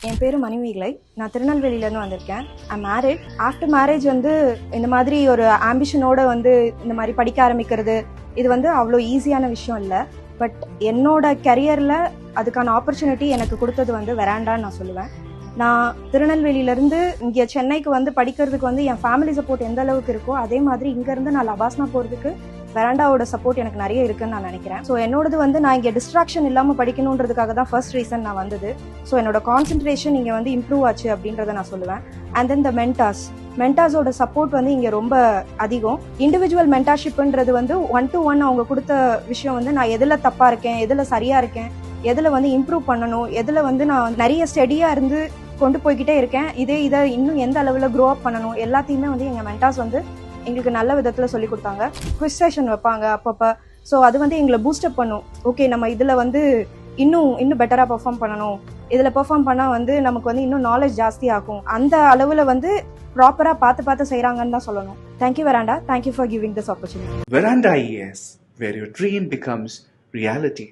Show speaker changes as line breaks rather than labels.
என் பேர் மணிமேகலை. நான் திருநெல்வேலியிலேருந்து வந்திருக்கேன். I'm married. ஆஃப்டர் மேரேஜ் இந்த மாதிரி ஒரு ஆம்பிஷனோட இந்த மாதிரி படிக்க ஆரம்பிக்கிறது இது அவ்வளோ ஈஸியான விஷயம் இல்லை. பட் என்னோட கரியரில் அதுக்கான ஆப்பர்ச்சுனிட்டி எனக்கு கொடுத்தது வெராண்டான்னு நான் சொல்லுவேன். நான் திருநெல்வேலியிலேருந்து இங்கே சென்னைக்கு படிக்கிறதுக்கு என் ஃபேமிலி சப்போர்ட் எந்த அளவுக்கு இருக்கோ அதே மாதிரி இங்கேருந்து நான் லபாஸ்னா போகிறதுக்கு வெராண்டாவோட சப்போர்ட் எனக்கு நிறைய இருக்குன்னு நான் நினைக்கிறேன். ஸோ என்னோடது நான் இங்கே டிஸ்ட்ராக்ஷன் இல்லாமல் படிக்கணுன்றதுக்காக தான் ஃபர்ஸ்ட் ரீசன் நான் வந்தது. ஸோ என்னோட கான்சென்ட்ரேஷன் இங்கே இம்ப்ரூவ் ஆச்சு அப்படின்றத நான் சொல்லுவேன். அண்ட் தென் த மென்டாஸோட சப்போர்ட் இங்கே ரொம்ப அதிகம். இண்டிவிஜுவல் மென்டார்ஷிப்ன்றது 1-to-1 அவங்க கொடுத்த விஷயம் நான் எதில் தப்பாக இருக்கேன், எதில் சரியாக இருக்கேன், எதில் இம்ப்ரூவ் பண்ணணும், எதில் நான் நிறைய ஸ்டெடியாக இருந்து கொண்டு போய்கிட்டே இருக்கேன், இதை இன்னும் எந்த அளவில் க்ரோ அப் பண்ணணும் எல்லாத்தையுமே எங்கள் மென்டாஸ் எங்களுக்கு நல்ல விதத்தில் சொல்லி கொடுத்தாங்க. குவிஸ் செஷன் வைப்பாங்க அப்பப்போ. ஸோ அது எங்களை பூஸ்டப் பண்ணும். ஓகே, நம்ம இதில் இன்னும் பெட்டராக பெர்ஃபார்ம் பண்ணணும், இதில் பெர்ஃபார்ம் பண்ணால் நமக்கு இன்னும் நாலேஜ் ஜாஸ்தி ஆகும். அந்த அளவில் ப்ராப்பராக பார்த்து செய்கிறாங்கன்னு தான் சொல்லணும். Thank you veranda. Thank you for giving this opportunity.
Veranda ES, where your dream becomes reality.